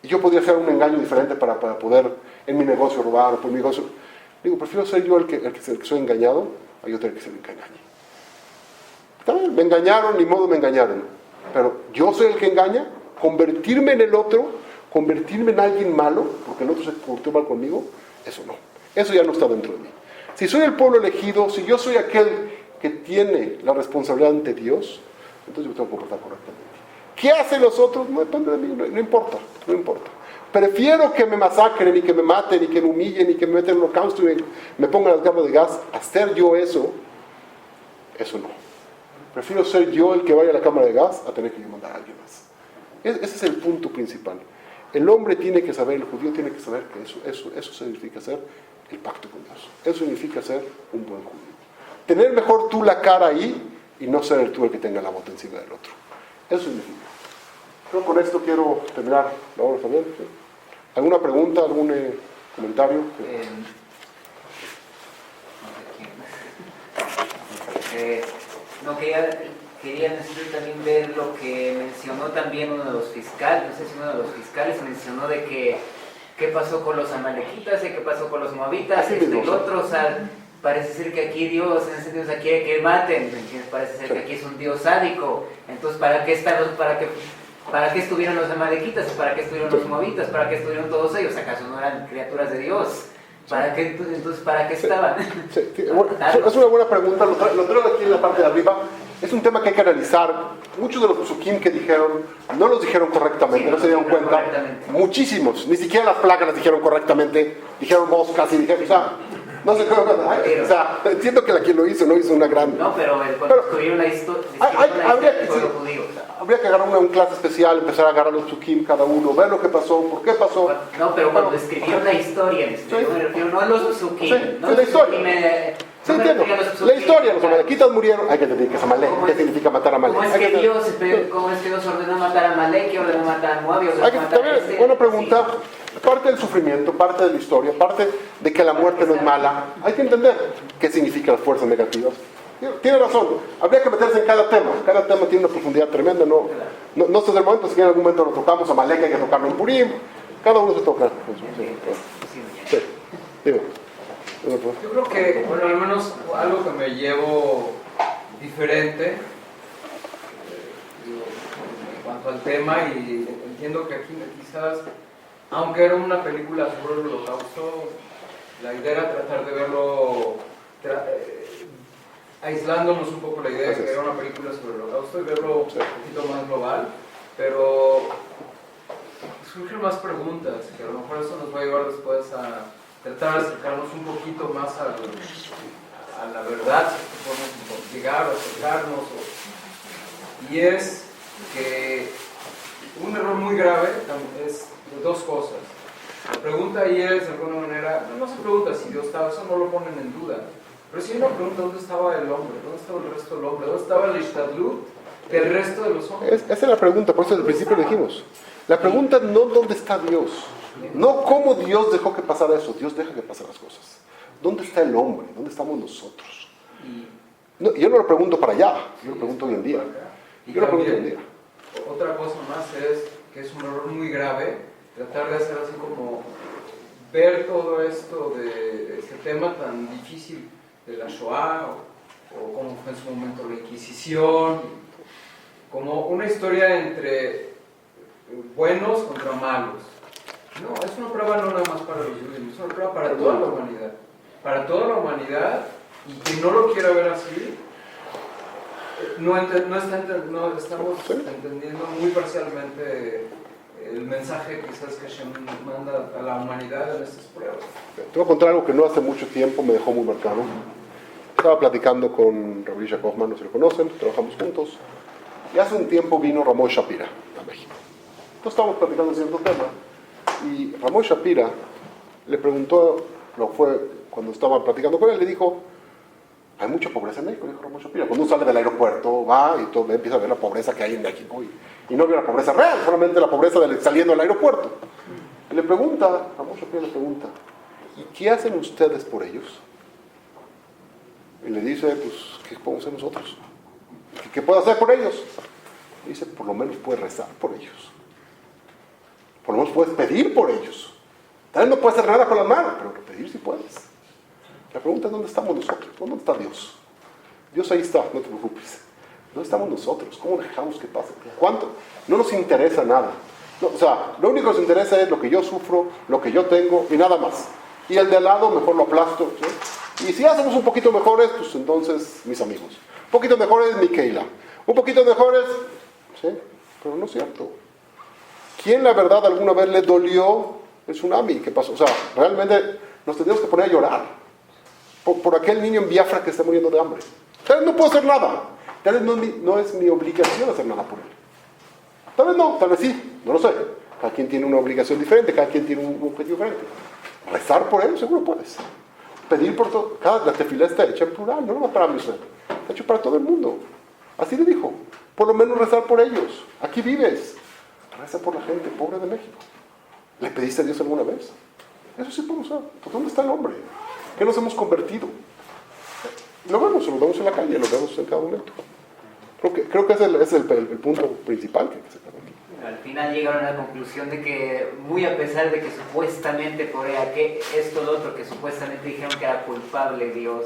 Y yo podría hacer un engaño diferente para poder en mi negocio robar, o por mi negocio. Digo, prefiero ser yo el que soy engañado, a yo tener que ser el que engañe. También me engañaron, ni modo me engañaron. Pero yo soy el que engaña, convertirme en el otro, convertirme en alguien malo, porque el otro se portó mal conmigo, eso no. Eso ya no está dentro de mí. Si soy el pueblo elegido, si yo soy aquel que tiene la responsabilidad ante Dios, entonces yo me tengo que comportar correctamente. ¿Qué hacen los otros? No depende de mí, no importa. Prefiero que me masacren y que me maten y que me humillen y que me metan en un holocausto y me pongan las gafas de gas. Hacer yo eso no. Prefiero ser yo el que vaya a la cámara de gas a tener que mandar a alguien más. Ese es el punto principal. El hombre tiene que saber, el judío tiene que saber que eso significa ser el pacto con Dios. Eso significa ser un buen judío. Tener mejor tú la cara ahí y no ser tú el que tenga la bota encima del otro. Eso significa. Yo con esto quiero terminar la obra, Fabián. ¿Sí? ¿Alguna pregunta, algún comentario? Quería necesito también ver lo que mencionó también uno de los fiscales, no sé si uno de los fiscales mencionó de que qué pasó con los amalequitas y qué pasó con los moabitas, sí, esto y lo otro, o sea, parece ser que aquí Dios, en ese sentido, quiere que maten, parece ser que aquí es un Dios sádico, entonces ¿para qué estuvieron los amalequitas? ¿Para qué estuvieron los moabitas? ¿Para qué estuvieron todos ellos? ¿Acaso no eran criaturas de Dios? ¿Para qué estaban? Sí. Bueno, es una buena pregunta, lo traigo aquí en la parte de arriba. Es un tema que hay que analizar. Muchos de los psukim que dijeron, no los dijeron correctamente, sí, no se dieron cuenta. Muchísimos, ni siquiera las plagas las dijeron correctamente. Dijeron moscas y dijeron, o sea, no sé cómo. O sea, entiendo que quien lo hizo no hizo una gran. No, pero cuando escribieron la historia del pueblo judío. habría que agarrar una clase especial, empezar a agarrar los psukim cada uno, ver lo que pasó, por qué pasó. No, pero cuando escribió la historia, yo me refiero no a los psukim. Sí, no la los historia. psukim, Sí, no me entiendo. refiero a los La psukim. historia, los amalequitas murieron, hay que decir que es Amalek. ¿Qué significa matar a Amalek? ¿Cómo es Hay que que- Dios ordenó matar a Amalek, que ordenó matar a Moab, y ordenó Hay que matar a también, este? buena pregunta, parte del sufrimiento, parte de la historia, parte de que la muerte no es mala. Hay que entender qué significan las fuerzas negativas. Tiene razón, habría que meterse en cada tema tiene una profundidad tremenda, no este es el momento, si en algún momento lo tocamos a Amalek, hay que tocarlo en Purim, cada uno se toca. Sí, dime. Yo creo que, bueno, al menos algo que me llevo diferente digo, en cuanto al tema, y entiendo que aquí quizás, aunque era una película sobre el holocausto, la idea era tratar de verlo aislándonos un poco la idea de que era una película sobre el holocausto y verlo un poquito más global, pero surgen más preguntas que a lo mejor eso nos va a llevar después a tratar de acercarnos un poquito más a la verdad, si podemos llegar o acercarnos. Y es que un error muy grave es de dos cosas. La pregunta ahí es, de alguna manera, no se pregunta si Dios estaba, eso no lo ponen en duda. Pero si uno pregunta dónde estaba el hombre, dónde estaba el resto del hombre, dónde estaba el Ishtadlut del resto de los hombres. Esa es la pregunta, por eso desde el principio lo dijimos. La pregunta no dónde está Dios, no cómo Dios dejó que pasara eso. Dios deja que pasen las cosas. ¿Dónde está el hombre? ¿Dónde estamos nosotros? No, yo no lo pregunto para allá, yo lo pregunto hoy en día. Yo lo pregunto hoy en día. Otra cosa más es que es un error muy grave tratar de hacer así como ver todo esto de este tema tan difícil de la Shoah o como fue en su momento la Inquisición, como una historia entre buenos contra malos. No, es una prueba no nada más para los judíos, es una prueba para toda la humanidad. Para toda la humanidad, y quien no lo quiera ver así, no estamos entendiendo muy parcialmente el mensaje quizás que Hashem manda a la humanidad en estas pruebas. Te voy a contar algo que no hace mucho tiempo me dejó muy marcado. Estaba platicando con Rabbi Yaakov, no se lo conocen, trabajamos juntos. Y hace un tiempo vino Ramón Shapira a México. Entonces estábamos platicando cierto tema. Y Ramón Shapira le preguntó, cuando estaba platicando con él, le dijo, hay mucha pobreza en México, dijo Ramón Shapira. Cuando uno sale del aeropuerto, va y todo, empieza a ver la pobreza que hay en México. Y no vio la pobreza real, solamente la pobreza saliendo del aeropuerto. Y le pregunta, Ramón Shapira le pregunta, ¿y qué hacen ustedes por ellos? Y le dice, pues, ¿qué podemos hacer nosotros? ¿Qué puedo hacer por ellos? Y dice, por lo menos puedes rezar por ellos. Por lo menos puedes pedir por ellos. Tal vez no puedes hacer nada con las manos, pero pedir sí puedes. La pregunta es, ¿dónde estamos nosotros? ¿Dónde está Dios? Dios ahí está, no te preocupes. ¿Dónde estamos nosotros? ¿Cómo dejamos que pase? ¿Cuánto? No nos interesa nada. No, o sea, lo único que nos interesa es lo que yo sufro, lo que yo tengo y nada más. Y el de al lado mejor lo aplasto, ¿sí? Y si hacemos un poquito mejores, pues entonces mis amigos. Un poquito mejores mi Keila. Un poquito mejores, ¿sí? Pero no es cierto. ¿Quién la verdad alguna vez le dolió el tsunami? ¿Qué pasó? O sea, realmente nos tendríamos que poner a llorar por aquel niño en Biafra que está muriendo de hambre. Tal vez no puedo hacer nada. Tal vez no es mi obligación hacer nada por él. Tal vez no, tal vez sí, no lo sé. Cada quien tiene una obligación diferente, cada quien tiene un objetivo diferente. Rezar por él, seguro puedes. Pedir por todo. La tefilá está hecha en plural, no para mí, está hecho para todo el mundo. Así le dijo. Por lo menos rezar por ellos. Aquí vives. Reza por la gente pobre de México. ¿Le pediste a Dios alguna vez? Eso sí podemos hacer. ¿Por dónde está el hombre? ¿Qué nos hemos convertido? Lo vemos en la calle, lo vemos en cada momento. Creo que ese es el punto principal que hay que sacar aquí. Al final llegaron a la conclusión de que, muy a pesar de que supuestamente por esto lo otro, que supuestamente dijeron que era culpable Dios,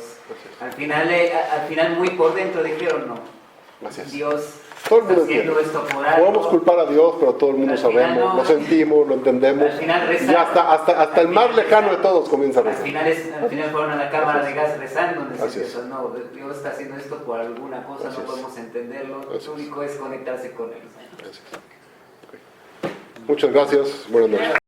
al final muy por dentro dijeron no. Gracias. Dios Todo el mundo está haciendo entiende. esto por algo. Podemos culpar a Dios, pero todo el mundo Al final sabemos, no. lo sentimos, lo entendemos. Al final rezar. Y hasta el más lejano de todos comienza a Al rezar. final fueron a la cámara de gas rezando, donde Así se es. empezó, no, Dios está haciendo esto por alguna cosa, Así no es. podemos entenderlo, Así es. lo único es conectarse con Él. Gracias. Ok. Muchas gracias. Buenas noches.